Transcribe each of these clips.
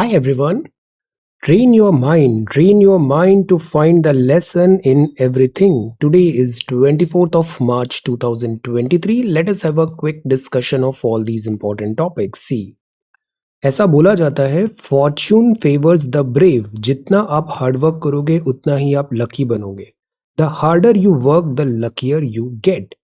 Hi everyone. Train your mind to find the lesson in everything. Today is 24th of March 2023. Let us have a quick discussion of all these important topics. See, ऐसा बोला जाता है Fortune favours the brave. जितना आप hard work करोगे उतना ही आप lucky बनोगे. The harder you work the luckier you get.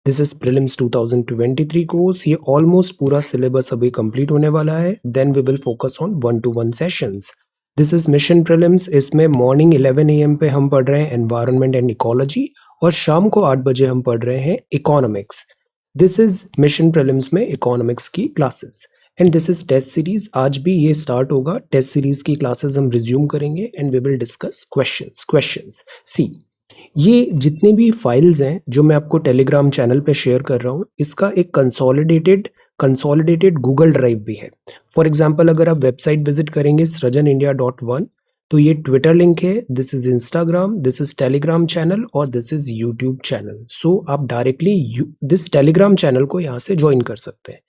This is prelims 2023 course. ये ऑलमोस्ट पूरा सिलेबस अभी कंप्लीट होने वाला है. Then we will focus on 1-to-1 sessions. This is mission prelims. इसमें मॉर्निंग 11 AM पे हम पढ़ रहे हैं एनवायरनमेंट एंड इकोलॉजी और शाम को 8 बजे हम पढ़ रहे हैं economics. This is mission prelims में इकोनॉमिक्स की classes and this is test series. आज भी ये स्टार्ट होगा. टेस्ट सीरीज की क्लासेस हम रिज्यूम करेंगे and we will discuss questions. See, ये जितने भी फाइल्स हैं जो मैं आपको टेलीग्राम चैनल पे शेयर कर रहा हूँ, इसका एक कंसोलिडेटेड गूगल ड्राइव भी है. फॉर एग्जांपल अगर आप वेबसाइट विजिट करेंगे srajanindia.1, तो ये ट्विटर लिंक है, this is Instagram, this is Telegram channel और दिस इज यूट्यूब चैनल. सो आप डायरेक्टली दिस टेलीग्राम चैनल को यहाँ से ज्वाइन कर सकते हैं.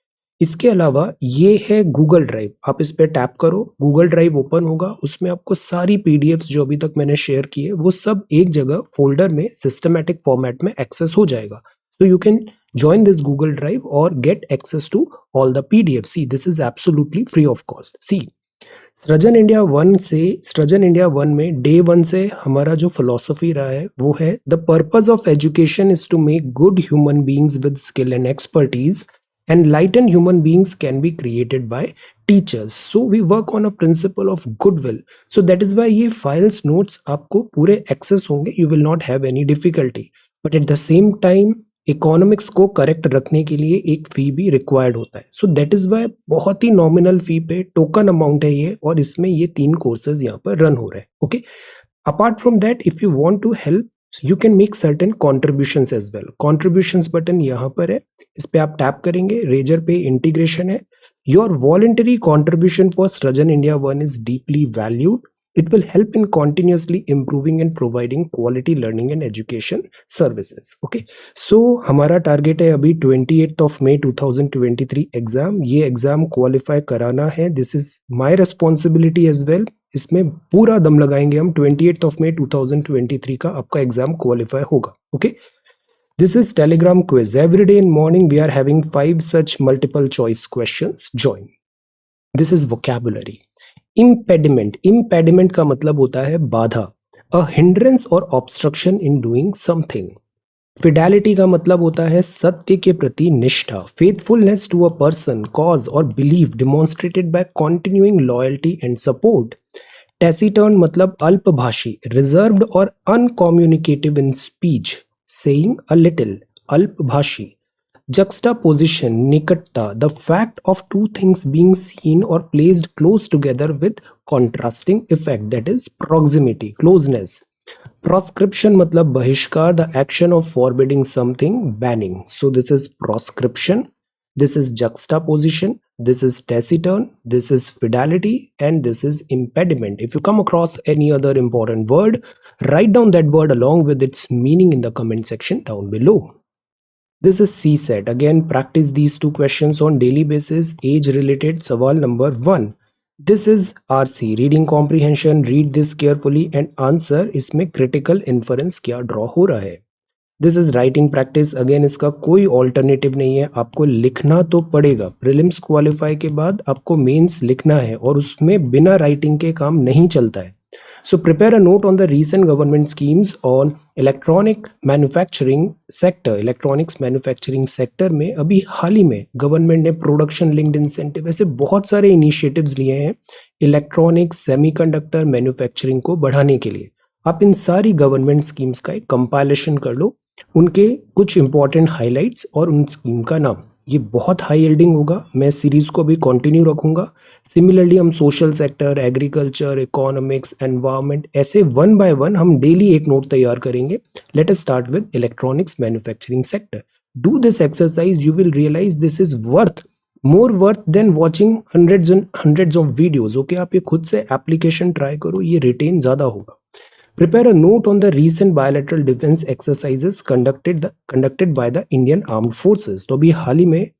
इसके अलावा ये है गूगल ड्राइव. आप इस पे टैप करो, गूगल ड्राइव ओपन होगा. उसमें आपको सारी पीडीएफ्स जो अभी तक मैंने शेयर किए वो सब एक जगह फोल्डर में सिस्टमैटिक फॉर्मेट में एक्सेस हो जाएगा. So you can join this Google Drive or get access to all the PDFs. See, this is absolutely free of cost. See, सृजन इंडिया 1 में डे 1 से हमारा जो फिलॉसफी रहा है वो है the purpose of education is to make good human beings with skill and expertise and enlightened human beings can be created by teachers. So we work on a principle of goodwill. So that is why ये files notes आपको पूरे access होंगे. You will not have any difficulty. But at the same time economics को correct रखने के लिए एक फी भी रिक्वायर्ड होता है. सो दैट इज वाई बहुत ही नॉमिनल फी पे टोकन अमाउंट है ये, और इसमें ये 3 कोर्सेज यहाँ पर रन हो रहे हैं. Okay, apart from that if you want to help you can make certain contributions as well. Contributions button यहाँ पर है, इस पे आप टैप करेंगे. रेजर पे इंटीग्रेशन है. योर वॉलंटरी कॉन्ट्रीब्यूशन फॉर सृजन India 1 is deeply valued. It will help in continuously improving and providing quality learning and education services. Okay, so हमारा टारगेट है अभी 28th of May 2023 एग्जाम. ये exam qualify कराना है. This is my responsibility as well. इसमें पूरा दम लगाएंगे हम. 28th of May 2023 का आपका एग्जाम क्वालिफाई होगा. Okay, this is telegram quiz. Every day in morning we are having 5 such multiple choice questions. Join. This is vocabulary. Impediment का मतलब होता है बाधा, अ हिंड्रेंस और obstruction in doing something. Fidelity का मतलब होता है सत्य के प्रति निष्ठा. Faithfulness to a person, cause और belief demonstrated by continuing loyalty and support. Taciturn मतलब अल्पभाषी, रिजर्व्ड और uncommunicative in speech, saying a little, अल्पभाषी. Juxtaposition, निकटता, the fact of two things being seen or placed close together with contrasting effect, that is proximity, closeness. Proscription मतलब बहिष्कार, the action of forbidding something, banning. So this is proscription, this is juxtaposition, this is taciturn, this is fidelity, and this is impediment. If you come across any other important word, write down that word along with its meaning in the comment section down below. This is CSET. Again, practice these 2 questions on daily basis. Age related सवाल number 1. This is RC, reading comprehension. Read this carefully and answer. इसमें critical inference क्या draw हो रहा है. This is writing practice. Again, इसका कोई alternative नहीं है. आपको लिखना तो पड़ेगा. Prelims qualify के बाद आपको mains लिखना है और उसमें बिना writing के काम नहीं चलता है. So prepare a note on the recent government schemes on electronic manufacturing sector. Electronics manufacturing sector में अभी हाल ही में गवर्नमेंट ने प्रोडक्शन लिंक्ड इंसेंटिव, ऐसे बहुत सारे इनिशिएटिव्स लिए हैं इलेक्ट्रॉनिक्स सेमीकंडक्टर मैन्युफैक्चरिंग को बढ़ाने के लिए. आप इन सारी गवर्नमेंट स्कीम्स का एक कंपाइलेशन कर लो, उनके कुछ इंपॉर्टेंट हाइलाइट्स और उन स्कीम का नाम. ये बहुत हाई यील्डिंग होगा. मैं सीरीज को भी कंटिन्यू रखूंगा. सिमिलरली हम social sector, agriculture, economics, environment, ऐसे 1 by 1 हम डेली एक नोट तैयार करेंगे. Let us start with electronics manufacturing sector. Do this exercise, you will realise this is more worth than watching hundreds of videos. Okay, आप ये खुद से application try करो, ये रिटेन ज्यादा होगा. Prepare a note on the recent bilateral defense exercises conducted by the Indian Armed Forces. तो अभी हाल ही में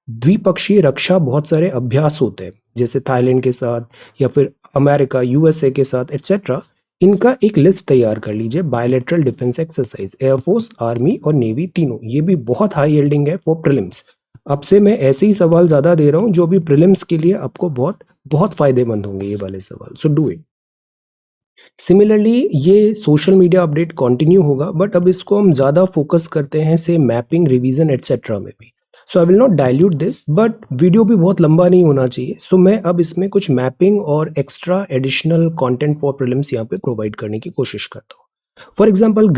द्विपक्षीय रक्षा बहुत सारे अभ्यास होते हैं. जैसे थाईलैंड के साथ या फिर अमेरिका, यूएसए के साथ एटसेट्रा, इनका एक लिस्ट तैयार कर लीजिए। Bilateral defence exercise, air force, army और नेवी तीनों, ये भी बहुत हाई यील्डिंग है फॉर प्रीलिम्स। अब से मैं ऐसे ही सवाल ज्यादा दे रहा हूं जो भी प्रीलिम्स के लिए आपको बहुत बहुत फायदेमंद होंगे ये वाले सवाल, सो डू इट। सिमिलरली ये सोशल मीडिया अपडेट कंटिन्यू होगा, बट अब इसको हम ज़्यादा फोकस करते हैं से मैपिंग, रिवीजन एटसेट्रा में भी। So I will not dilute this, but video भी बहुत लंबा नहीं होना चाहिए। सो मैं अब इसमें कुछ मैपिंग और extra additional content for prelims यहाँ पे प्रोवाइड करने की कोशिश करता हूँ। For example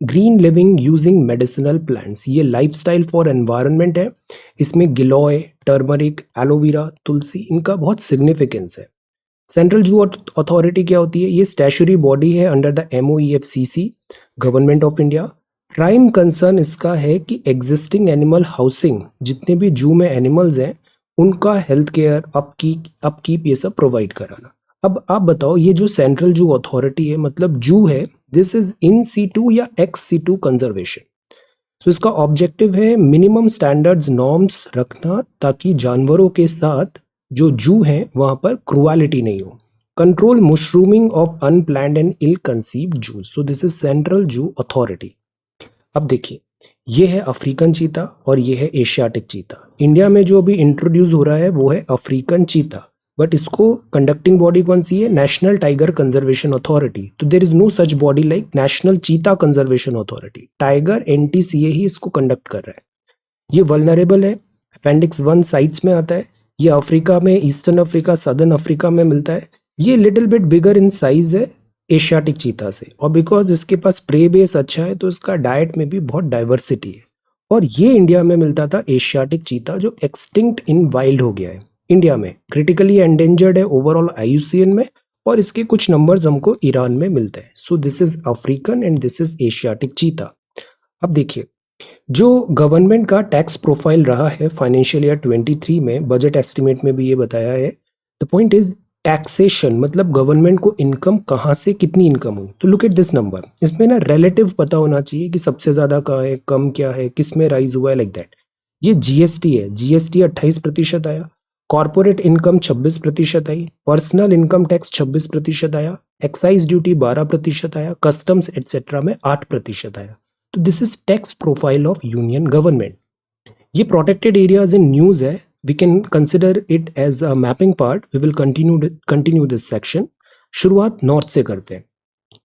green living using medicinal plants, ये लाइफस्टाइल फॉर एनवायरनमेंट है। इसमें गिलोय, टर्मरिक, एलोवेरा, तुलसी, इनका बहुत सिग्निफिकेंस है। सेंट्रल जू अथॉरिटी क्या होती है? ये स्टैचुरी बॉडी है under the MOEFCC, government of India. Prime concern इसका है कि एग्जिस्टिंग एनिमल हाउसिंग, जितने भी जू में एनिमल्स हैं उनका हेल्थ केयर, अपकीप, ये सब प्रोवाइड कराना। अब आप बताओ, ये जो सेंट्रल जू अथॉरिटी है, मतलब जू है, दिस इज इन सीटू या एक्स सीटू कंजर्वेशन। सो इसका ऑब्जेक्टिव है मिनिमम स्टैंडर्ड्स, नॉर्म्स रखना ताकि जानवरों के साथ जो जू हैं वहां पर क्रुएलिटी नहीं हो। Control mushrooming of unplanned and ill conceived zoo. So this is central zoo authority. अब देखिए, ये है अफ्रीकन चीता और ये है एशियाटिक चीता। इंडिया में जो अभी इंट्रोड्यूस हो रहा है वो है अफ्रीकन चीता, बट इसको कंडक्टिंग बॉडी कौन सी है? National tiger conservation authority. तो there is no such body like national cheetah conservation authority. Tiger NTCA ही इसको कंडक्ट कर रहा है। ये वल्नरेबल है, अपेंडिक्स 1 साइट्स में आता है। ये अफ्रीका में, ईस्टर्न अफ्रीका, सदर्न अफ्रीका में मिलता है। ये little bit bigger in size है एशियाटिक चीता से, और बिकॉज इसके पास प्रे बेस अच्छा है तो इसका डाइट में भी बहुत डाइवर्सिटी है। और ये इंडिया में मिलता था एशियाटिक चीता, जो एक्सटिंक्ट इन वाइल्ड हो गया है इंडिया में, क्रिटिकली एंडेंजर्ड है ओवरऑल IUCN में, और इसके कुछ नंबर्स हमको ईरान में मिलते हैं। सो this is African and this is Asiatic cheetah. अब देखिए, जो गवर्नमेंट का टैक्स प्रोफाइल रहा है फाइनेंशियल ईयर 23 में, बजट एस्टिमेट में भी ये बताया है। द पॉइंट इज टैक्सेशन, मतलब गवर्नमेंट को इनकम कहाँ से, कितनी इनकम हुई। तो लुक एट दिस नंबर, इसमें ना रिलेटिव पता होना चाहिए कि सबसे ज्यादा कहाँ है, कम क्या है, किस में राइज हुआ है, लाइक दैट। ये GST है, GST 28% आया। कॉर्पोरेट इनकम 26% आई। पर्सनल इनकम टैक्स 26% आया। एक्साइज ड्यूटी 12% आया। कस्टम्स एटसेट्रा में 8% आया। तो this is tax profile of union government. ये प्रोटेक्टेड एरियाज इन न्यूज है, we can consider it as a mapping part. We will continue this section. शुरुआत north से करते हैं।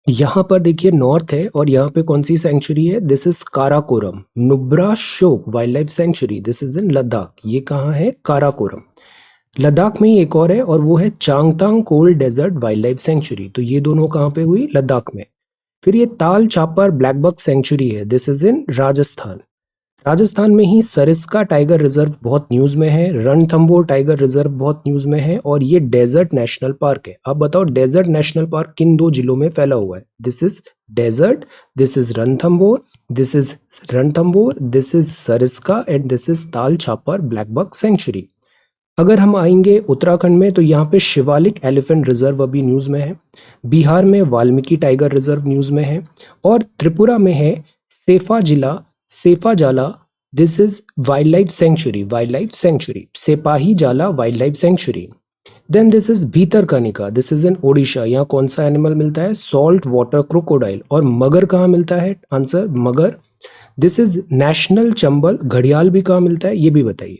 यहाँ पर देखिए नॉर्थ है, और यहाँ पे कौन सी सेंचुरी है? दिस इज काराकोरम नुब्रा शोक wild life sanctuary. This is इन लद्दाख। ये कहाँ है? काराकोरम। लद्दाख में ही एक और है, और वो है Changthang cold desert wildlife sanctuary. तो ये दोनों कहाँ पे हुई? लद्दाख में। फिर ये ताल छापर ब्लैकबक सेंचुरी है, दिस इज इन राजस्थान। राजस्थान में ही सरिस्का टाइगर रिजर्व बहुत न्यूज में है, रणथंबोर टाइगर रिजर्व बहुत न्यूज में है, और ये डेजर्ट नेशनल पार्क है। अब बताओ, डेजर्ट नेशनल पार्क किन 2 जिलों में फैला हुआ है? This is desert, this is Ranthambore, this is Ranthambore, this is Sariska and this is Tal Chhapar blackbuck century. अगर हम आएंगे उत्तराखंड में, तो यहाँ पे शिवालिक एलिफेंट रिजर्व अभी न्यूज में है। बिहार में वाल्मीकि टाइगर रिजर्व न्यूज में है, और त्रिपुरा में है Sepahijala, this is wildlife sanctuary, Sepahijala wildlife sanctuary. Then this is Bhitarkanika, this is in Odisha. यहाँ कौन सा एनिमल मिलता है? Salt water crocodile. और मगर कहाँ मिलता है? आंसर मगर। दिस इज नेशनल चंबल, घड़ियाल भी कहाँ मिलता है ये भी बताइए।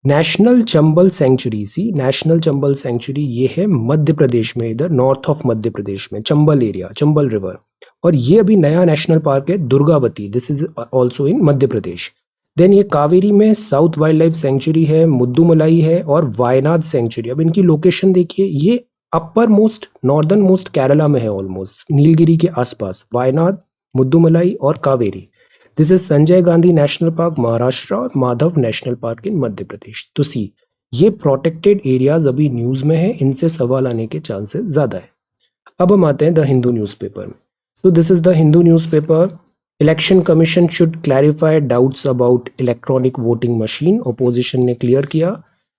National Chambal sanctuary, national Chambal sanctuary ये है मध्य प्रदेश में, इधर नॉर्थ ऑफ मध्य प्रदेश में, चंबल एरिया, चंबल रिवर। और ये अभी नया नेशनल पार्क है Durgavati, this is also in Madhya Pradesh. Then ये कावेरी में साउथ वाइल्ड लाइफ सेंचुरी है, मुद्दुमलाई है, और वायनाड सेंचुरी। अब इनकी लोकेशन देखिए, ये upper most northern most Kerala में है, ऑलमोस्ट नीलगिरी के आसपास, वायनाड, मुद्दुमलाई और Kaveri. This is Sanjay Gandhi national park Maharashtra, और माधव नेशनल पार्क इन मध्य प्रदेश। तो सी, ये प्रोटेक्टेड एरियाज अभी न्यूज में है, इनसे सवाल आने के चांसेस ज्यादा है। अब हम आते हैं द हिंदू न्यूज़पेपर में। So this is the Hindu newspaper. Election commission should clarify doubts about electronic voting machine, opposition ने क्लियर किया।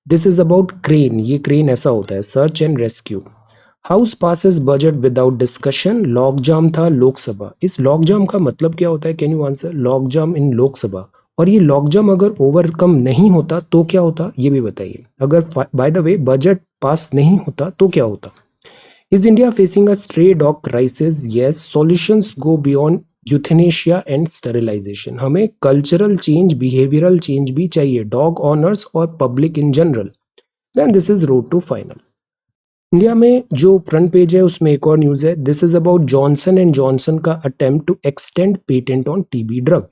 दिस इज अबाउट क्रेन, ये क्रेन ऐसा होता है, search and rescue. House passes budget without discussion, logjam था लोकसभा। इस lock जाम का मतलब क्या होता है? Can you answer? लॉक जाम इन लोकसभा, और ये लॉकजम अगर ओवरकम नहीं होता तो क्या होता, ये भी बताइए। अगर by the way budget pass नहीं होता तो क्या होता। Is India facing a stray dog crisis? Yes, solutions go beyond euthanasia and sterilisation. हमें कल्चरल चेंज, बिहेवियरल चेंज भी चाहिए, डॉग ऑनर्स और public in general. Then this is road to final. India में जो फ्रंट पेज है उसमें एक और न्यूज है, this is about Johnson and Johnson का attempt to extend patent on TB drug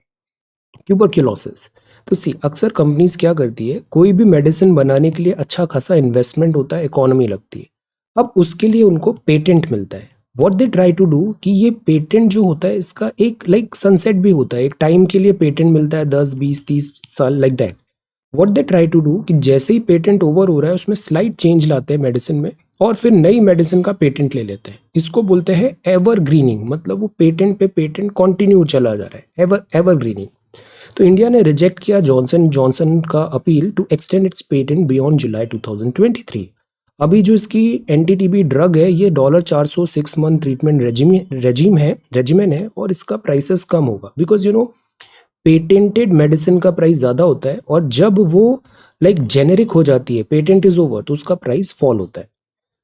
tuberculosis. तो सी, अक्सर कंपनीज क्या करती है, कोई भी मेडिसिन बनाने के लिए अच्छा खासा इन्वेस्टमेंट होता है, इकोनॉमी लगती है, अब उसके लिए उनको पेटेंट मिलता है। What they try to do कि ये पेटेंट जो होता है इसका एक लाइक सनसेट भी होता है, एक टाइम के लिए पेटेंट मिलता है, 10 20 30 साल like that. What they try to do कि जैसे ही पेटेंट ओवर हो रहा है उसमें स्लाइट चेंज लाते हैं मेडिसिन में और फिर नई मेडिसिन का पेटेंट ले लेते हैं। इसको बोलते हैं एवरग्रीनिंग, मतलब वो पेटेंट पे पेटेंट कंटिन्यू चला जा रहा है, एवरग्रीनिंग। तो इंडिया ने रिजेक्ट किया जॉनसन जॉनसन का appeal to extend its patent beyond July 2023। अभी जो इसकी एंटी-टीबी ड्रग है ये $400 6 मंथ ट्रीटमेंट रेजिमेन है और इसका प्राइसेस कम होगा, बिकॉज पेटेंटेड मेडिसिन का प्राइस ज़्यादा होता है और जब वो लाइक जेनेरिक हो जाती है, पेटेंट इज ओवर, तो उसका प्राइस फॉल होता है।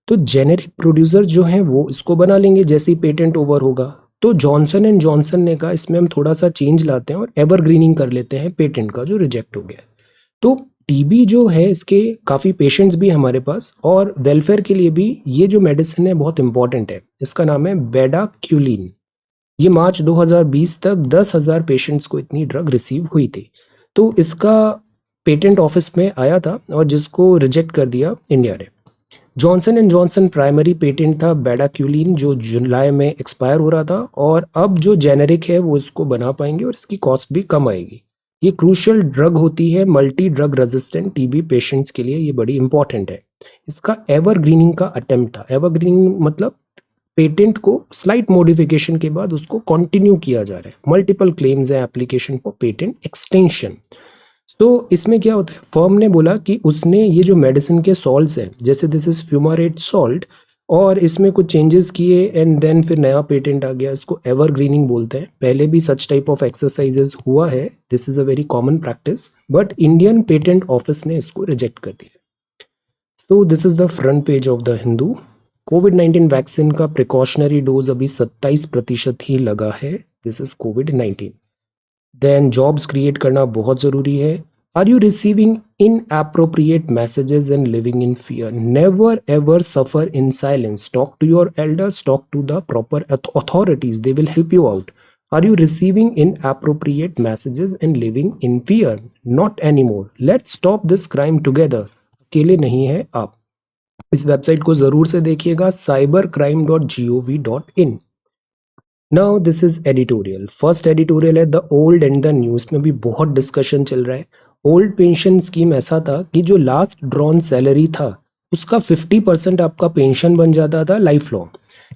तो जेनेरिक प्रोड्यूसर जो हैं वो इसको बना लेंगे जैसे ही पेटेंट ओवर होगा। तो जॉनसन एंड जॉनसन ने कहा इसमें हम थोड़ा सा चेंज लाते हैं और एवरग्रीनिंग कर लेते हैं पेटेंट का जो रिजेक्ट हो गया है। तो टीबी जो है इसके काफ़ी पेशेंट्स भी हमारे पास और वेलफेयर के लिए भी ये जो मेडिसिन है बहुत इंपॉर्टेंट है। इसका नाम है बेडाक्यूलिन। ये मार्च 2020 तक 10,000 पेशेंट्स को इतनी ड्रग रिसीव हुई थी। तो इसका पेटेंट ऑफिस में आया था और जिसको रिजेक्ट कर दिया इंडिया ने। Johnson and Johnson primary patent था बेडाक्यूलिन जो जुलाई में एक्सपायर हो रहा था और अब जो जेनेरिक है वो इसको बना पाएंगे और इसकी कॉस्ट भी कम आएगी। ये क्रूशियल ड्रग होती है multi drug resistant TB patients के लिए, ये बड़ी इंपॉर्टेंट है। इसका एवरग्रीनिंग का अटेम्प्ट था। एवरग्रीनिंग मतलब पेटेंट को स्लाइट मॉडिफिकेशन के बाद उसको कंटिन्यू किया जा रहा है। मल्टीपल क्लेम्स है एप्लीकेशन फॉर पेटेंट एक्सटेंशन। तो इसमें क्या होता है, फर्म ने बोला कि उसने ये जो मेडिसिन के सॉल्ट्स हैं जैसे दिस इज फ्यूमारेट सॉल्ट और इसमें कुछ चेंजेस किए एंड देन फिर नया पेटेंट आ गया, इसको एवरग्रीनिंग बोलते हैं। पहले भी सच टाइप ऑफ एक्सरसाइजेस हुआ है, this is a very common practice, but Indian patent office ने इसको रिजेक्ट कर दिया। So this is the front page of the Hindu. कोविड-19 वैक्सीन का प्रिकॉशनरी डोज अभी 27% ही लगा है, दिस इज कोविड-19। देन जॉब्स क्रिएट करना बहुत ज़रूरी है। Are you receiving inappropriate messages and living in fear? Never ever suffer in silence. Talk to your elders, talk to the proper authorities, they will help you out. Are you receiving inappropriate messages and living in fear? Not anymore. Let's stop this crime together. अकेले नहीं है आप। इस website को जरूर से देखिएगा, cybercrime.gov.in। Now this is editorial. First editorial है the old and the new. इसमें भी बहुत डिस्कशन चल रहा है। ओल्ड पेंशन स्कीम ऐसा था कि जो लास्ट ड्रॉन सैलरी था उसका 50% आपका पेंशन बन जाता था life long.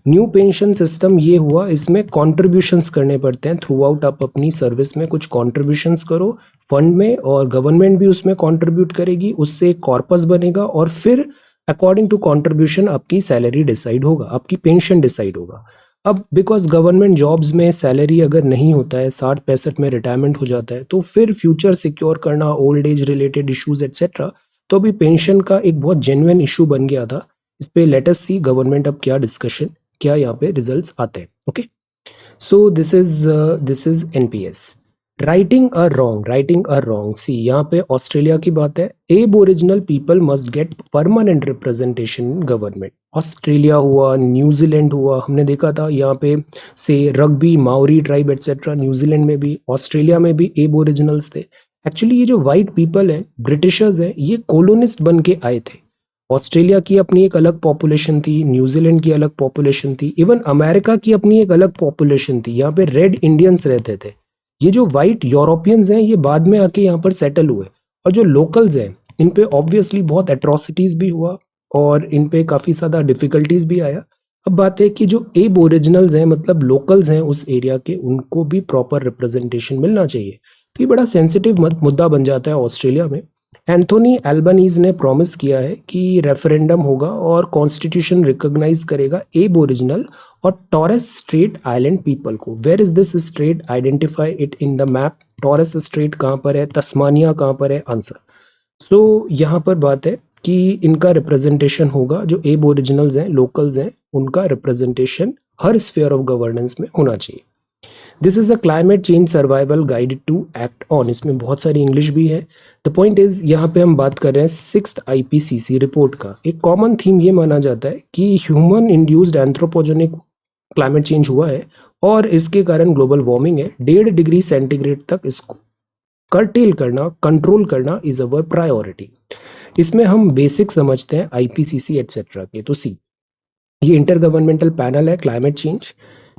New pension system ये हुआ, इसमें कॉन्ट्रीब्यूशंस करने पड़ते हैं थ्रू आउट। आप अपनी सर्विस में कुछ कॉन्ट्रीब्यूशंस करो फंड में और गवर्नमेंट भी उसमें कॉन्ट्रीब्यूट करेगी, उससे एक कॉर्पस बनेगा और फिर अकॉर्डिंग टू कॉन्ट्रीब्यूशन आपकी सैलरी डिसाइड होगा, आपकी पेंशन डिसाइड होगा। अब बिकॉज गवर्नमेंट जॉब्स में सैलरी अगर नहीं होता है, 60-65 में रिटायरमेंट हो जाता है, तो फिर फ्यूचर सिक्योर करना, old age related issues etcetera, तो अभी पेंशन का एक बहुत जेन्युइन इशू बन गया था। इस पे लेटेस्ट सी गवर्नमेंट अब क्या यहाँ पे रिजल्ट्स आते हैं। Okay, so this is NPS. Writing a wrong. See, यहाँ पे ऑस्ट्रेलिया की बात है। Aboriginal people must get permanent representation in government. Australia हुआ, न्यूजीलैंड हुआ, हमने देखा था यहाँ पे से rugby, Maori tribe etcetera, New Zealand में भी, ऑस्ट्रेलिया में भी एबोरिजिनल्स थे। एक्चुअली ये जो वाइट पीपल है, ब्रिटिशर्स हैं, ये कॉलोनिस्ट बन के आए थे। ऑस्ट्रेलिया की अपनी एक अलग पॉपुलेशन थी, न्यूजीलैंड की अलग पॉपुलेशन थी, इवन अमेरिका की अपनी एक अलग पॉपुलेशन थी। यहाँ पे रेड इंडियंस रहते थे। ये जो वाइट यूरोपियंस हैं ये बाद में आके यहाँ पर सेटल हुए और जो लोकल्स हैं इन पे ऑब्वियसली बहुत एट्रोसिटीज भी हुआ और इन पे काफ़ी ज़्यादा डिफिकल्टीज भी आया। अब बात है कि जो एबोरिजिनल्स हैं, मतलब लोकल्स हैं उस एरिया के, उनको भी प्रॉपर रिप्रेजेंटेशन मिलना चाहिए। तो ये बड़ा सेंसिटिव मुद्दा बन जाता है ऑस्ट्रेलिया में। एंथोनी एल्बनीज ने प्रॉमिस किया है कि रेफरेंडम होगा और कॉन्स्टिट्यूशन रिकॉग्नाइज करेगा एबोरिजिनल और टॉरेस स्ट्रेट आइलैंड पीपल को। Where is this strait? Identify it in the map. Torres Strait कहाँ पर है? तस्मानिया कहाँ पर है? आंसर। सो यहाँ पर बात है कि इनका रिप्रेजेंटेशन होगा, जो एबोरिजिनल्स हैं, लोकल्स हैं, उनका रिप्रेजेंटेशन हर स्फीयर ऑफ गवर्नेंस में होना चाहिए। This is the climate change survival guide to act on. इसमें बहुत सारी इंग्लिश भी है। द पॉइंट इज, यहाँ पे हम बात कर रहे हैं 6th आईपीसीसी रिपोर्ट का। एक कॉमन थीम ये माना जाता है कि human induced anthropogenic climate change हुआ है और इसके कारण ग्लोबल वार्मिंग है। 1.5 डिग्री सेंटीग्रेड तक इसको कर्टेल करना, कंट्रोल करना इज अवर प्रायोरिटी। इसमें हम बेसिक समझते हैं आईपीसीसी एटसेट्रा के। तो सी, ये इंटर गवर्नमेंटल पैनल है क्लाइमेट चेंज।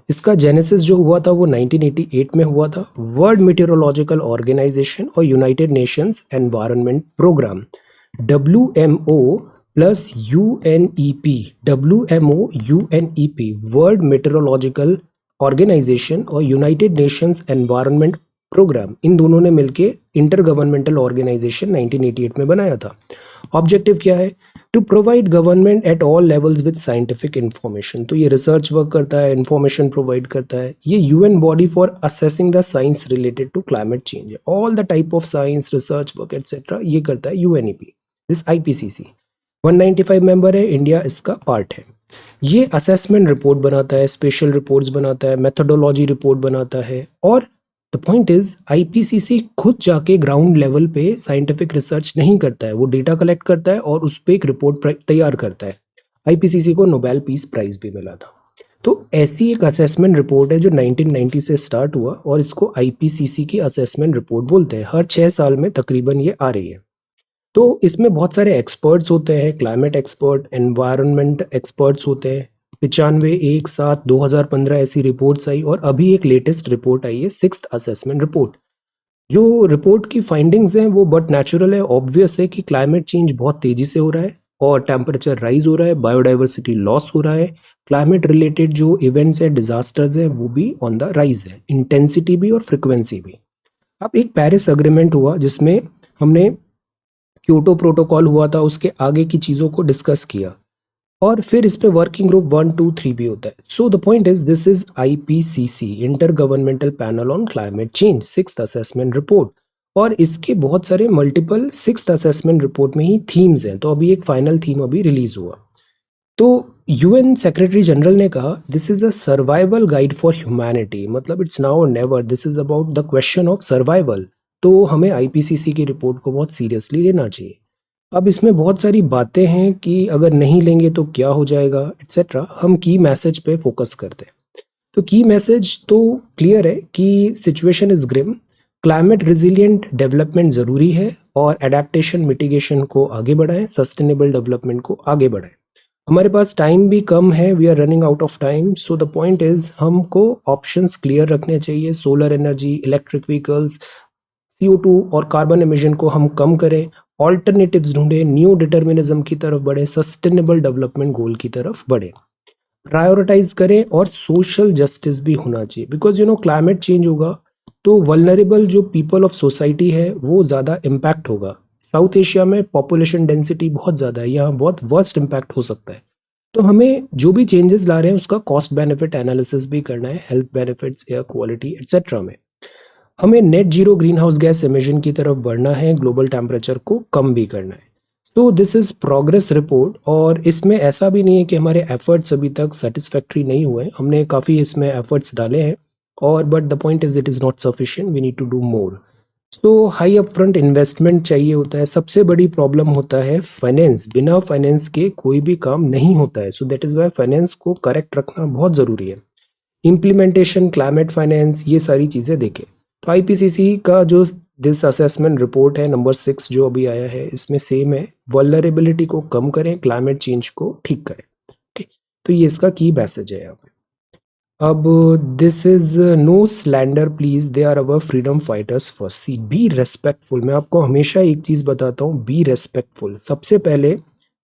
इसका जेनेसिस जो हुआ था वो 1988 में हुआ था। वर्ल्ड मीटेरोलॉजिकल ऑर्गेनाइजेशन और United Nations Environment Programme, WMO plus UNEP, WMO UNEP, World Meteorological Organisation और यूनाइटेड नेशंस एनवायरनमेंट प्रोग्राम, इन दोनों ने मिलकर इंटर गवर्नमेंटल ऑर्गेनाइजेशन 1988 में बनाया था। ऑब्जेक्टिव क्या है? To provide government at all levels with scientific information. तो ये रिसर्च वर्क करता है, इंफॉर्मेशन प्रोवाइड करता है। ये UN body for assessing the science related to climate change, all the type of science, research work etcetera ये करता है यूएनईपी, दिस आईपीसीसी। 195 मेंबर है, इंडिया इसका पार्ट है। ये असेसमेंट रिपोर्ट बनाता है, स्पेशल रिपोर्ट्स बनाता है, मेथोडोलॉजी रिपोर्ट बनाता है। और द पॉइंट इज, आईपीसीसी खुद जाके ग्राउंड लेवल पे साइंटिफिक रिसर्च नहीं करता है, वो डेटा कलेक्ट करता है और उस पर एक रिपोर्ट तैयार करता है। आईपीसीसी को नोबेल पीस प्राइज भी मिला था। तो ऐसी एक असेसमेंट रिपोर्ट है जो 1990 से स्टार्ट हुआ और इसको आईपीसीसी की असेसमेंट रिपोर्ट बोलते हैं। हर 6 साल में तकरीबन ये आ रही है। तो इसमें बहुत सारे एक्सपर्ट्स होते हैं, क्लाइमेट एक्सपर्ट, एनवायरनमेंट एक्सपर्ट्स होते हैं। 95, 1, 7, 2015 ऐसी रिपोर्ट्स आई और अभी एक लेटेस्ट रिपोर्ट आई है, 6th असेसमेंट रिपोर्ट। जो रिपोर्ट की फाइंडिंग्स हैं वो बट नेचुरल है, ऑब्वियस है कि क्लाइमेट चेंज बहुत तेजी से हो रहा है और टेम्परेचर राइज हो रहा है, बायोडाइवर्सिटी लॉस हो रहा है, क्लाइमेट रिलेटेड जो इवेंट्स है, डिजास्टर्स है, वो भी ऑन द राइज है, इंटेंसिटी भी और फ्रिक्वेंसी भी। अब एक पेरिस अग्रीमेंट हुआ जिसमें हमने क्योटो प्रोटोकॉल हुआ था, उसके आगे की चीज़ों को डिस्कस किया और फिर इस पे वर्किंग ग्रुप 1, 2, 3 भी होता है। So the point is, this is IPCC, inter governmental panel on climate change, 6th assessment report. और इसके बहुत सारे मल्टीपल 6th असेसमेंट रिपोर्ट में ही थीम्स हैं। तो अभी एक फाइनल थीम अभी रिलीज हुआ। तो यूएन सेक्रेटरी जनरल ने कहा, this is a survival guide for humanity, मतलब इट्स नाउ और never, this is about the question of survival. तो हमें आईपीसीसी की रिपोर्ट को बहुत सीरियसली लेना चाहिए। अब इसमें बहुत सारी बातें हैं कि अगर नहीं लेंगे तो क्या हो जाएगा एटसेट्रा। हम की मैसेज पे फोकस करते हैं। तो की मैसेज तो क्लियर है कि situation is grim, climate resilient development ज़रूरी है और एडेप्टेशन मिटिगेशन को आगे बढ़ाएं, सस्टेनेबल डेवलपमेंट को आगे बढ़ाएं। हमारे पास टाइम भी कम है, we are running out of time. So the point is, हमको ऑप्शंस क्लियर रखने चाहिए। Solar energy, electric vehicles, CO2 और कार्बन एमिशन को हम कम करें, ऑल्टरनेटिव्स ढूंढें, न्यू डिटर्मिनिज्म की तरफ बढ़े, सस्टेनेबल डेवलपमेंट गोल की तरफ बढ़े, प्रायोरिटाइज करें और सोशल जस्टिस भी होना चाहिए। बिकॉज क्लाइमेट चेंज होगा तो वल्नरेबल जो पीपल ऑफ सोसाइटी है वो ज़्यादा इम्पैक्ट होगा। साउथ एशिया में पॉपुलेशन डेंसिटी बहुत ज़्यादा है, यहाँ बहुत वर्स्ट इम्पैक्ट हो सकता है। तो हमें जो भी चेंजेस ला रहे हैं उसका कॉस्ट बेनिफिट एनालिसिस भी करना है, health benefits, air quality etcetera में। हमें net zero green house gas emission की तरफ बढ़ना है, ग्लोबल टेम्परेचर को कम भी करना है। तो दिस इज प्रोग्रेस रिपोर्ट और इसमें ऐसा भी नहीं है कि हमारे एफर्ट्स अभी तक सेटिस्फैक्ट्री नहीं हुए। हमने काफ़ी इसमें एफर्ट्स डाले हैं और but the point is it is not sufficient, we need to do more. तो हाई अपफ्रंट इन्वेस्टमेंट चाहिए होता है। सबसे बड़ी प्रॉब्लम होता है फाइनेंस, बिना फाइनेंस के कोई भी काम नहीं होता है। So that is why finance को करेक्ट रखना बहुत ज़रूरी है। इम्प्लीमेंटेशन, क्लाइमेट फाइनेंस, ये सारी चीज़ें देखें। तो आईपीसीसी का जो दिस असेसमेंट रिपोर्ट है नंबर 6 जो अभी आया है, इसमें सेम है, वल्नरेबिलिटी को कम करें, क्लाइमेट चेंज को ठीक करें। ओके, तो ये इसका की मैसेज है यहाँ पे। अब this is no slander please, they are our freedom fighters first. See, be respectful. मैं आपको हमेशा एक चीज बताता हूँ, बी रेस्पेक्टफुल। सबसे पहले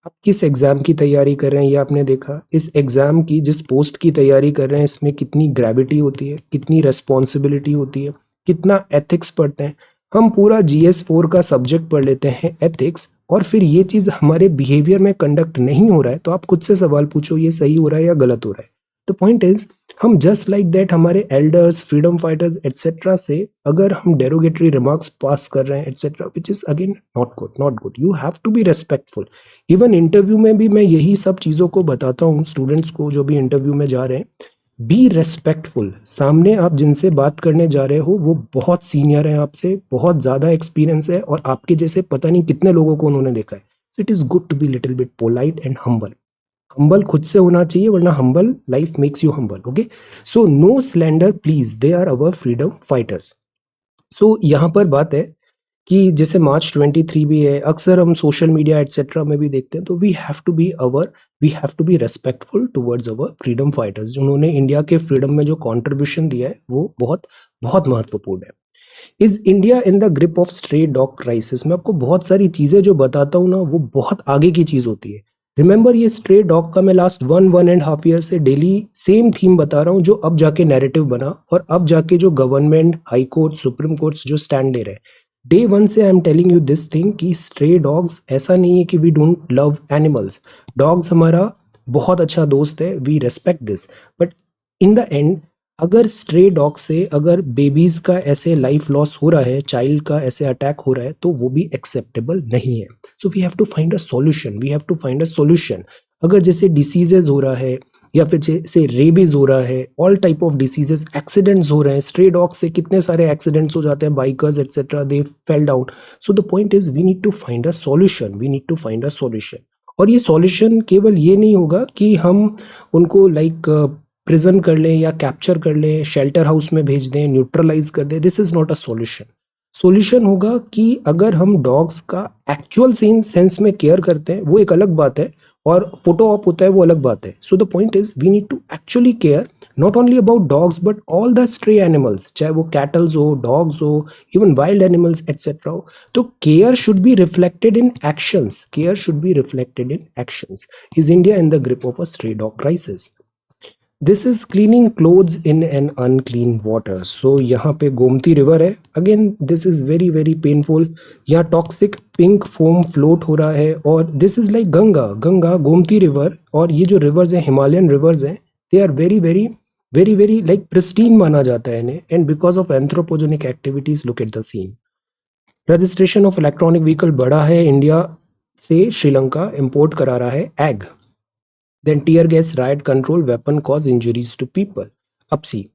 आप किस एग्जाम की तैयारी कर रहे हैं ये आपने देखा। इस एग्जाम की, जिस पोस्ट की तैयारी कर रहे हैं, इसमें कितनी ग्रेविटी होती है, कितनी रेस्पॉन्सिबिलिटी होती है, कितना एथिक्स पढ़ते हैं। हम पूरा GS4 का सब्जेक्ट पढ़ लेते हैं एथिक्स, और फिर ये चीज़ हमारे बिहेवियर में कंडक्ट नहीं हो रहा है, तो आप खुद से सवाल पूछो ये सही हो रहा है या गलत हो रहा है। द पॉइंट इज, हम जस्ट लाइक दैट हमारे एल्डर्स, फ्रीडम फाइटर्स एटसेट्रा से अगर हम डेरोगेटरी रिमार्क्स पास कर रहे हैं etcetera, which is again not good, not good. You have to be respectful. Even interview में भी मैं यही सब चीज़ों को बताता हूँ स्टूडेंट्स को जो भी इंटरव्यू में जा रहे हैं। Be respectful. सामने आप जिनसे बात करने जा रहे हो वो बहुत सीनियर है आपसे, बहुत ज़्यादा एक्सपीरियंस है, और आपके जैसे पता नहीं कितने लोगों को उन्होंने देखा है। So it is good to be little bit polite and humble. Humble खुद से होना चाहिए, वरना humble life makes you humble. Okay, so no slander please, they are our freedom fighters. So यहाँ पर बात है कि जैसे मार्च 23 भी है, अक्सर हम सोशल मीडिया एटसेट्रा में भी देखते हैं, तो we have to be respectful towards our freedom fighters. जिन्होंने इंडिया के फ्रीडम में जो कंट्रीब्यूशन दिया है वो बहुत बहुत महत्वपूर्ण है। Is India in the grip of stray dog crisis? मैं आपको बहुत सारी चीजें जो बताता हूँ ना, वो बहुत आगे की चीज होती है। रिमेंबर, ये स्ट्रे डॉग का मैं लास्ट 1.5 ईयर से डेली सेम थीम बता रहा हूँ, जो अब जाके नैरेटिव बना, और अब जाके जो government, high court, supreme courts जो स्टैंड ले रहे हैं। डे वन से I am telling you this thing कि स्ट्रे डॉग्स, ऐसा नहीं है कि we don't love animals. Dogs हमारा बहुत अच्छा दोस्त है, we respect this, but in the end अगर स्ट्रे डॉग से अगर बेबीज का ऐसे लाइफ लॉस हो रहा है, चाइल्ड का ऐसे अटैक हो रहा है, तो वो भी एक्सेप्टेबल नहीं है। So we have to find a solution, we have to find a solution. अगर जैसे डिसीजेज हो रहा है, या फिर जैसे रेबीज हो रहा है, all type of diseases, accidents हो रहे हैं, स्ट्रे डॉग से कितने सारे एक्सीडेंट्स हो जाते हैं, bikers etcetera, they fell down. So the point is we need to find a solution, we need to find a solution. और ये सॉल्यूशन केवल ये नहीं होगा कि हम उनको लाइक प्रिजन कर लें या कैप्चर कर लें, शेल्टर हाउस में भेज दें, न्यूट्रलाइज कर दें। This is not a solution. Solution होगा कि अगर हम डॉग्स का एक्चुअल सेंस में केयर करते हैं, वो एक अलग बात है, और फोटो ऑप होता है वो अलग बात है। So the point is we need to actually care not only about dogs but all the stray animals, चाहे वो कैटल्स हो, डॉग्स हो, इवन वाइल्ड एनिमल्स एटसेट्रा हो। तो care should be reflected in actions, care should be reflected in actions. Is India in the grip of a stray dog crisis? This is cleaning clothes in an unclean water. So यहाँ पे Gomti river है। Again this is very very painful. यहाँ toxic pink foam float हो रहा है, और this is like Ganga, Gomti river. और ये जो रिवर्स हैं, हिमालयन रिवर्स हैं, दे are very very very very like pristine माना जाता है इन्हें, and because of anthropogenic activities, look at the scene. Registration of electronic vehicle बढ़ा है, इंडिया से श्रीलंका इंपोर्ट करा रहा है egg. Then tear gas, riot control, weapon cause injuries to people. अब सी,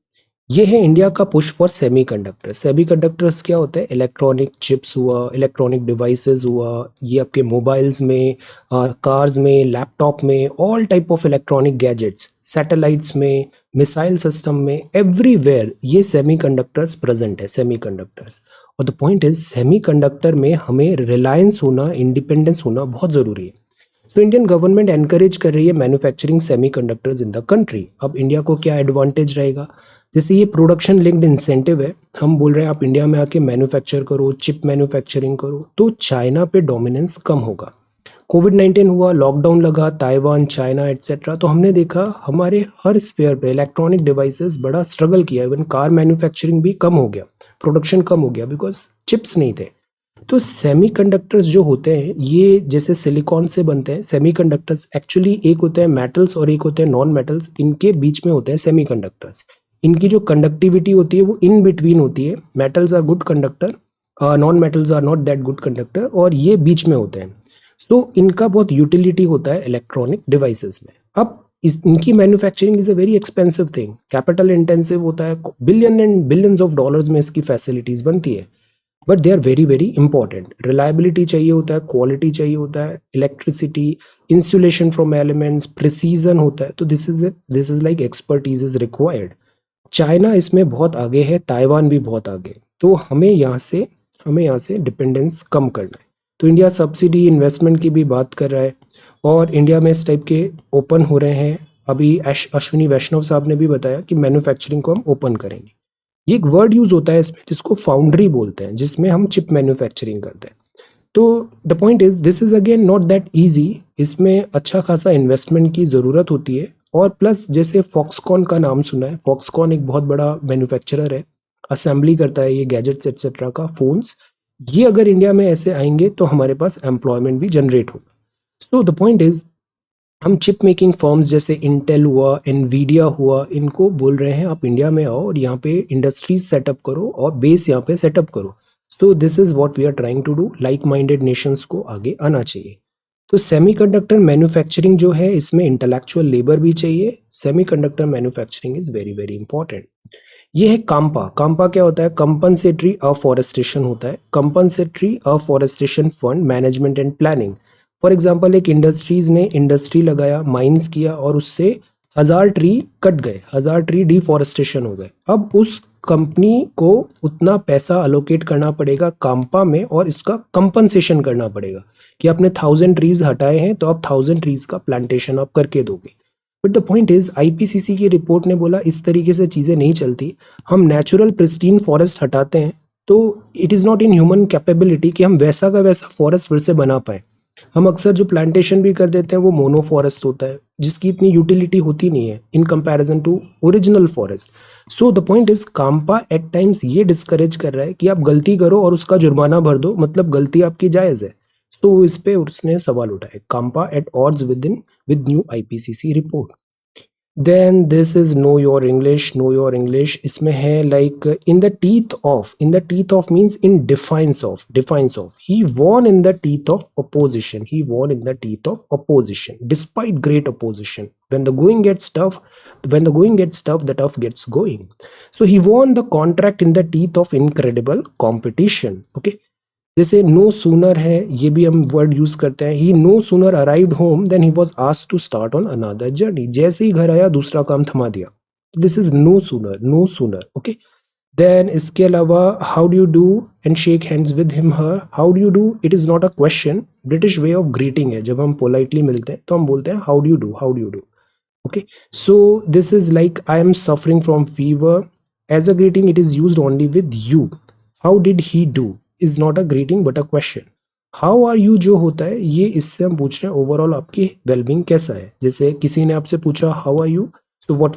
ये है इंडिया का पुश फॉर सेमीकंडक्टर। सेमीकंडक्टर्स क्या होता है? इलेक्ट्रॉनिक चिप्स हुआ, इलेक्ट्रॉनिक डिवाइसेस हुआ, ये आपके मोबाइल्स में, कार्स में, लैपटॉप में, all type of electronic gadgets, satellites में, मिसाइल सिस्टम में, एवरीवेयर ये सेमीकंडक्टर्स प्रेजेंट है, सेमीकंडक्टर्स। और द पॉइंट इज, सेमीकंडक्टर में हमें रिलायंस होना, इंडिपेंडेंस होना बहुत ज़रूरी है। तो इंडियन गवर्नमेंट एनकरेज कर रही है manufacturing semiconductors in the country. अब इंडिया को क्या एडवांटेज रहेगा? जैसे ये प्रोडक्शन लिंक्ड इंसेंटिव है, हम बोल रहे हैं आप इंडिया में आके मैन्युफैक्चर करो, चिप मैन्युफैक्चरिंग करो, तो चाइना पे डोमिनेंस कम होगा। कोविड-19 हुआ, लॉकडाउन लगा, ताइवान, चाइना एटसेट्रा, तो हमने देखा हमारे हर स्फेयर पे इलेक्ट्रॉनिक डिवाइसेस बड़ा स्ट्रगल किया। इवन कार मैन्युफैक्चरिंग भी कम हो गया, प्रोडक्शन कम हो गया, बिकॉज चिप्स नहीं थे। तो सेमीकंडक्टर्स जो होते हैं, ये जैसे सिलिकॉन से बनते हैं। सेमीकंडक्टर्स एक्चुअली एक होते हैं मेटल्स और एक होते हैं नॉन मेटल्स, इनके बीच में होते हैं सेमीकंडक्टर्स। इनकी जो कंडक्टिविटी होती है वो इन बिटवीन होती है। Metals are good conductor, non metals are not that good conductor, और ये बीच में होते हैं। तो इनका बहुत यूटिलिटी होता है इलेक्ट्रॉनिक डिवाइसेस में। अब इनकी manufacturing is a very expensive thing, capital intensive होता है, billion and billions of dollars में इसकी फैसिलिटीज बनती है, but they are very very important. Reliability चाहिए होता है, क्वालिटी चाहिए होता है, electricity, insulation from elements, precision होता है। तो this is like expertise is required. China इसमें बहुत आगे है, ताइवान भी बहुत आगे। तो हमें यहाँ से डिपेंडेंस कम करना है। तो इंडिया सब्सिडी इन्वेस्टमेंट की भी बात कर रहा है, और इंडिया में इस टाइप के ओपन हो रहे हैं। अभी अश्विनी वैष्णव साहब ने भी बताया कि मैन्युफैक्चरिंग को हम ओपन करेंगे। ये एक वर्ड यूज होता है इसमें जिसको फाउंड्री बोलते हैं, जिसमें हम चिप मैन्युफैक्चरिंग करते हैं। तो the point is, this is again not that easy. इसमें अच्छा खासा इन्वेस्टमेंट की ज़रूरत होती है। और प्लस जैसे फॉक्सकॉन का नाम सुना है, फॉक्सकॉन एक बहुत बड़ा मैन्युफैक्चरर है, असेंबली करता है ये गैजेट्स एटसेट्रा का, फोन्स। ये अगर इंडिया में ऐसे आएंगे तो हमारे पास एम्प्लॉयमेंट भी जनरेट होगा। सो द पॉइंट इज, हम चिप मेकिंग फर्म्स जैसे इंटेल हुआ, एनवीडिया हुआ, इनको बोल रहे हैं आप इंडिया में आओ और यहाँ पे इंडस्ट्रीज सेटअप करो और बेस यहाँ पे सेटअप करो। So this is what we are trying to do, like minded nations को आगे आना चाहिए। तो सेमीकंडक्टर मैन्युफैक्चरिंग जो है, इसमें इंटेलेक्चुअल लेबर भी चाहिए। Semiconductor manufacturing is very very important. ये है काम्पा। काम्पा क्या होता है? कंपनसेटरी अफॉरेस्टेशन होता है। Compensatory afforestation fund management and planning. For example, एक इंडस्ट्रीज ने इंडस्ट्री लगाया, माइंस किया और उससे 1000 ट्री कट गए, 1000 ट्री डिफॉरेस्टेशन हो गए। अब उस कंपनी को उतना पैसा अलोकेट करना पड़ेगा काम्पा में और इसका कंपनसेशन करना पड़ेगा कि आपने 1000 ट्रीज हटाए हैं तो आप 1000 ट्रीज का प्लांटेशन आप करके दोगे। But the point is, IPCC की रिपोर्ट ने बोला इस तरीके से चीजें नहीं चलती। हम नेचुरल प्रिस्टीन फॉरेस्ट हटाते हैं तो it is not in human capability कि हम वैसा का वैसा फॉरेस्ट फिर से बना पाए। हम अक्सर जो प्लांटेशन भी कर देते हैं वो मोनो फॉरेस्ट होता है जिसकी इतनी यूटिलिटी होती नहीं है in comparison to original forest. So the point is, CAMPA at times ये डिस्करेज कर रहा है कि आप गलती करो और उसका जुर्माना भर दो, मतलब गलती आपकी जायज है। तो इस पे उसने सवाल उठाए, CAMPA at odds with new IPCC report. Then this is know your English, know your English. इसमें है like in the teeth of means in defiance of. He won in the teeth of opposition. He won in the teeth of opposition, despite great opposition. When the going gets tough, the tough gets going. So he won the contract in the teeth of incredible competition. Okay. जैसे no sooner है, ये भी हम word use करते हैं। He no sooner arrived home then he was asked to start on another journey. जैसे ही घर आया दूसरा काम थमा दिया। This is no sooner, no sooner. Okay. Then इसके अलावा how do you do and shake hands with him her. How do you do, it is not a question, British way of greeting है। जब हम politely मिलते हैं तो हम बोलते हैं how do you do, how do you do. Okay. So this is like I am suffering from fever. As a greeting it is used only with you. How did he do is not a greeting but a question. How are you जो होता है, ये इससे हम पूछ रहे हैं overall आपकी वेलबींग कैसा है। जैसे किसी ने आपसे पूछा how are you, so what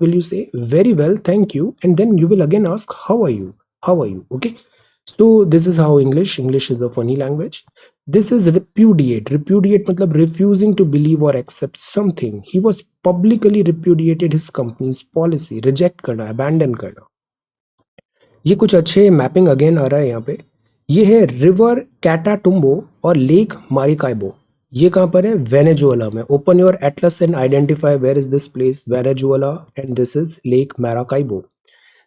will you say? Very well, thank you, and then you will again ask how are you, how are you? Okay, so this is how English is a funny language. This is repudiate मतलब refusing to believe or accept something. He was publicly repudiated his company's policy, reject करना, abandon करना। ये कुछ अच्छे mapping again आ रहा है यहाँ पे। ये है रिवर कैटाटुम्बो और लेक मारिकाइबो। ये कहाँ पर है? वेनेजुएला में। Open your atlas and identify where is this place. Venezuela and this is lake Maracaibo.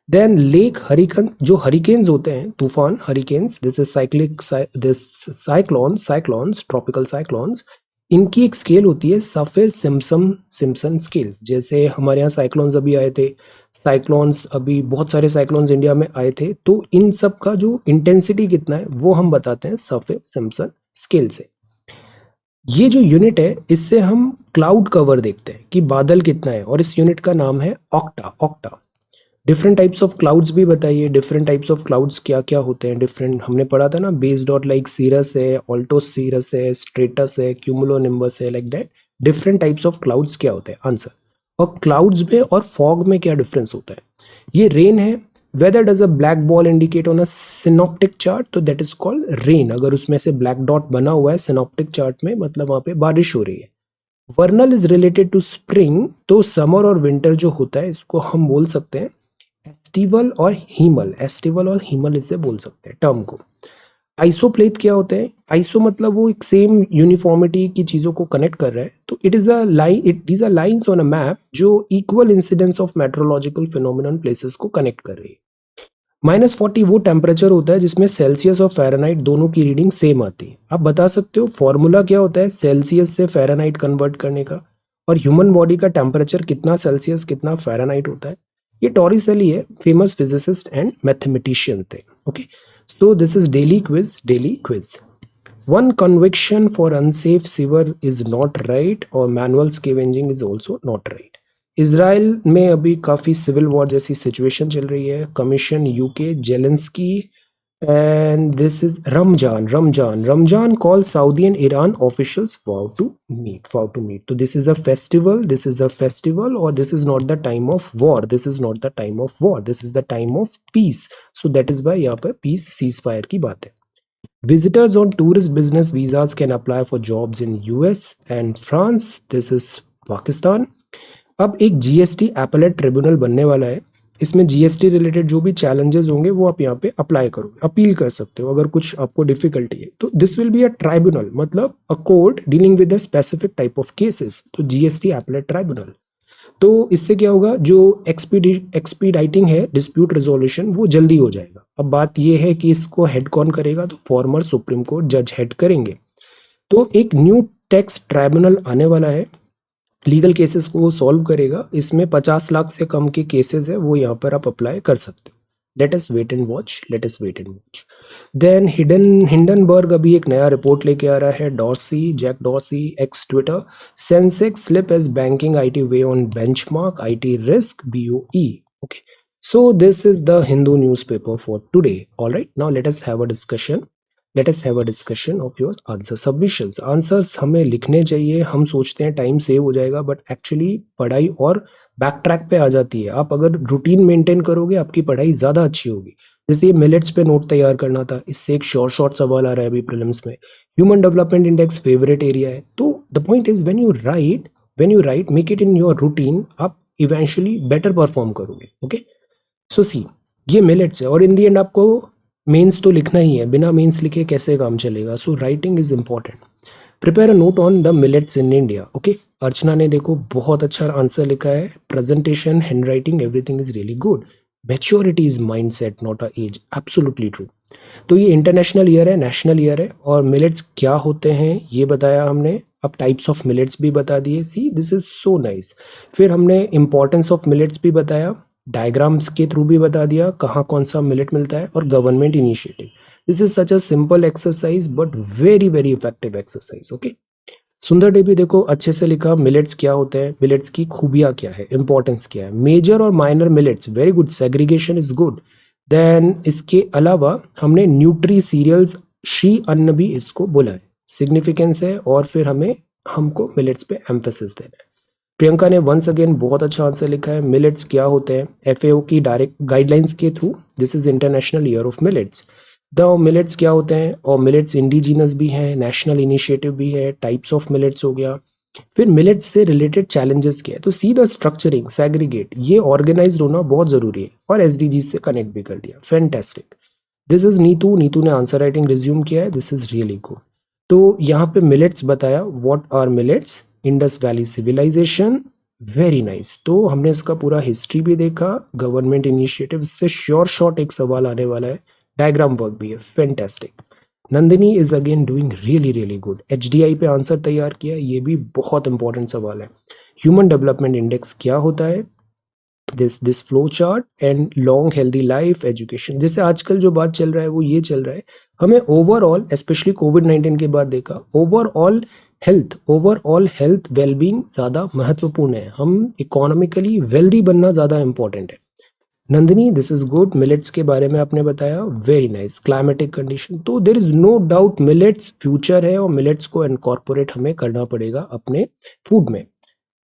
Then lake hurricane, जो हरिकेन्स होते हैं, तूफान, hurricanes, this is cyclic, this cyclones, tropical cyclones. इनकी एक स्केल होती है सफिर सिम्पसन सिम्पसन स्केल। जैसे हमारे यहाँ साइक्लोन्स अभी आए थे, साइक्लोन्स अभी बहुत सारे साइक्लोन्स इंडिया में आए थे, तो इन सब का जो इंटेंसिटी कितना है वो हम बताते हैं सफिर सिम्पसन स्केल से। ये जो यूनिट है इससे हम क्लाउड कवर देखते हैं कि बादल कितना है, और इस यूनिट का नाम है octa. Octa. Different types of clouds भी बताइए। डिफरेंट टाइप्स ऑफ क्लाउड्स क्या क्या होते हैं? डिफरेंट हमने पढ़ा था ना, बेस डॉट लाइक सीरस है, ऑल्टो सीरस है, स्ट्रेटस है, क्यूमुलोनिम्बस है, like that. Different types of clouds क्या होते हैं? आंसर। और क्लाउड्स में और फॉग में क्या डिफरेंस होता है? ये रेन है। Weather does a black ball indicate on a synoptic chart, तो दैट इज कॉल्ड रेन। अगर उसमें से ब्लैक डॉट बना हुआ है सिनॉप्टिक चार्ट में, मतलब वहां पे बारिश हो रही है। वर्नल इज रिलेटेड टू स्प्रिंग, तो समर और विंटर जो होता है इसको हम बोल सकते हैं एस्टिवल और हीमल। एस्टिवल और हीमल इसे बोल सकते हैं टर्म को। आइसोप्लेथ क्या होते हैं? आइसो मतलब वो एक सेम यूनिफॉर्मिटी की चीजों को कनेक्ट कर रहा है, तो it is a line, these are lines on a map जो equal incidence of meteorological phenomenon places को कनेक्ट कर रही है। -40 वो टेम्परेचर होता है जिसमें सेल्सियस और फ़ारेनहाइट दोनों की रीडिंग सेम आती है। आप बता सकते हो फॉर्मूला क्या होता है सेल्सियस से फ़ारेनहाइट कन्वर्ट करने का, और ह्यूमन बॉडी का टेम्परेचर कितना सेल्सियस कितना फ़ारेनहाइट होता है? ये टॉरिसेली है, फेमस फिजिसिस्ट एंड मैथमेटिशियन थे। Okay, so this is daily quiz. One conviction for unsafe sewer is not right, और manual scavenging is also not right. Israel में अभी काफ़ी सिविल वॉर जैसी सिचुएशन चल रही है। Commission UK Zelensky, and this is Ramzan call Saudi and Iran officials vow to meet. तो this is a festival, और this is not the time of war, this is not the time of war, this is the time of peace. So that is why यहाँ पर piece cease fire की बात है। Visitors on tourist business visas can apply for jobs in US and France. This is Pakistan. अब एक GST appellate tribunal बनने वाला है। इसमें जीएसटी रिलेटेड जो भी चैलेंजेस होंगे वो आप यहाँ पे अप्लाई करो, अपील कर सकते हो अगर कुछ आपको डिफिकल्टी है तो। This will be a tribunal, मतलब a court dealing with a specific type of cases, तो जीएसटी एपेलेट ट्राइब्यूनल। तो इससे क्या होगा, जो एक्सपीडाइटिंग है डिस्प्यूट रेजोल्यूशन वो जल्दी हो जाएगा। अब बात ये है कि इसको हेड कौन करेगा, तो फॉर्मर सुप्रीम कोर्ट जज हेड करेंगे। तो एक न्यू टैक्स ट्राइब्यूनल आने वाला है, लीगल केसेस को वो सॉल्व करेगा। इसमें 50 लाख से कम के केसेस है वो यहाँ पर आप अप्लाई कर सकते हो। Let us wait and watch, let us wait and watch. Then Hindenburg अभी एक नया रिपोर्ट लेके आ रहा है। Dorsey, Jack Dorsey, X Twitter, Sensex slip as banking IT weigh on benchmark, IT risk, BOE. Okay, so this is the Hindu newspaper for today. All right, now let us have a discussion. Let us have a discussion of your answer submissions. Answers हमें लिखने चाहिए। हम सोचते हैं time save हो जाएगा, but actually पढ़ाई और बैक ट्रैक पे आ जाती है। आप अगर रूटीन मेंटेन करोगे आपकी पढ़ाई ज़्यादा अच्छी होगी। जैसे ये मिलेट्स पे नोट तैयार करना था, इससे एक शॉर्ट सवाल आ रहा है अभी प्रीलिम्स में। Human development index favourite area है। तो the point is when you right make it in your routine, आप इवेंचुअली बेटर परफॉर्म करोगे। ओके, सो सी, ये मिलेट्स है और इन दी एंड आपको मेंस तो लिखना ही है। बिना मेंस लिखे कैसे काम चलेगा। So writing is important. Prepare a note on the millets in India. Okay, Archana ने देखो बहुत अच्छा आंसर लिखा है। Presentation, handwriting, everything is really good. Maturity is mindset not a age, absolutely true. तो ये इंटरनेशनल ईयर है, national year है, और मिलेट्स क्या होते हैं ये बताया हमने। अब टाइप्स ऑफ मिलेट्स भी बता दिए। सी, दिस इज सो नाइस। फिर हमने इंपॉर्टेंस ऑफ मिलेट्स भी बताया, डायग्राम्स के थ्रू भी बता दिया कहाँ कौन सा मिलेट मिलता है, और government initiative. This is such a simple exercise but very very effective exercise. Okay, सुंदर डे भी देखो अच्छे से लिखा। मिलेट्स क्या होते हैं, मिलेट्स की खूबियां क्या है, इंपॉर्टेंस क्या है, मेजर और minor millets, very good, segregation is good. Then इसके अलावा हमने न्यूट्री सीरियल्स, श्री अन्न भी इसको बोला है, सिग्निफिकेंस है, और फिर हमको मिलेट्स पे एम्फेसिस देना है। प्रियंका ने वंस अगेन बहुत अच्छा आंसर लिखा है। मिलेट्स क्या होते हैं, एफएओ की डायरेक्ट गाइडलाइंस के through, this is international year of millets. The millets क्या होते हैं, और मिलेट्स इंडिजीनस भी हैं, नेशनल इनिशिएटिव भी है, टाइप्स ऑफ मिलेट्स हो गया। फिर मिलेट्स से रिलेटेड चैलेंजेस क्या है, तो सी द स्ट्रक्चरिंग, सेग्रीगेट, ये ऑर्गेनाइज होना बहुत जरूरी है, और एसडीजी से कनेक्ट भी कर दिया। Fantastic. This is Neetu, Neetu ने आंसर राइटिंग रिज्यूम किया है, दिस इज रियली गुड। तो यहाँ पे मिलेट्स बताया, what are millets, Indus valley civilisation, very nice. तो हमने इसका पूरा हिस्ट्री भी देखा, गवर्नमेंट इनिशिएटिव से शॉर्ट एक सवाल आने वाला है, डायग्राम वर्क भी है, fantastic. Nandini is again doing really really good. HDI पे आंसर तैयार किया, ये भी बहुत इंपॉर्टेंट सवाल है। ह्यूमन डेवलपमेंट इंडेक्स क्या होता है, this flow chart, and long healthy life, education. जैसे आजकल जो बात चल रहा है वो ये चल रहा है, हमें ओवरऑल, स्पेशली कोविड-19 के बाद देखा, ओवरऑल हेल्थ वेलबींग ज्यादा महत्वपूर्ण है। हम इकोनॉमिकली वेल्दी बनना ज्यादा इंपॉर्टेंट है। Nandini, this is good. Millets के बारे में आपने बताया, वेरी नाइस। क्लाइमेटिक कंडीशन, तो there is no doubt millets future है, और मिलेट्स को इनकॉर्पोरेट हमें करना पड़ेगा अपने फूड में।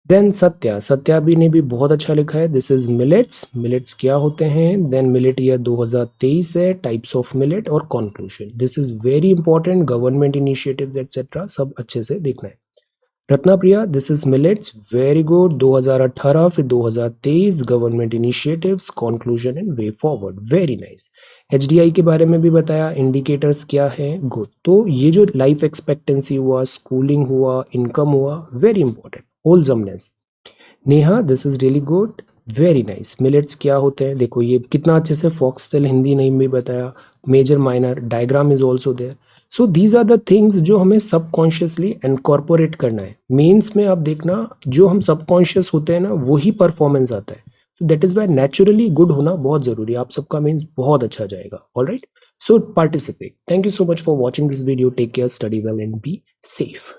देन सत्या भी ने भी बहुत अच्छा लिखा है, दिस इज मिलेट्स, मिलेट्स क्या होते हैं। देन मिलेट ईयर 2023 है, टाइप्स ऑफ मिलेट, और conclusion, this is very important, government initiatives etcetera सब अच्छे से देखना है। Ratna Priya, this is millets, very good. 2018 फिर 2023, government initiatives, conclusion and way forward, very nice. HDI के बारे में भी बताया, इंडिकेटर्स क्या है, गुड। तो ये जो लाइफ एक्सपेक्टेंसी हुआ, स्कूलिंग हुआ, इनकम हुआ, very important, wholesomeness. Neha, this is really good, very nice. Millets क्या होते हैं, देखो ये कितना अच्छे से फॉक्सटेल हिंदी नेम भी बताया, major minor, diagram is also there. So these are the things जो हमें सबकॉन्शियसली इनकॉर्पोरेट करना है। मेंस में आप देखना, जो हम सबकॉन्शियस होते हैं ना, वही परफॉर्मेंस आता है। So that is why naturally good होना बहुत जरूरी है। आप सबका मीन्स बहुत अच्छा जाएगा। All right, so participate. Thank you so much for watching this video. Take care, study well and be safe.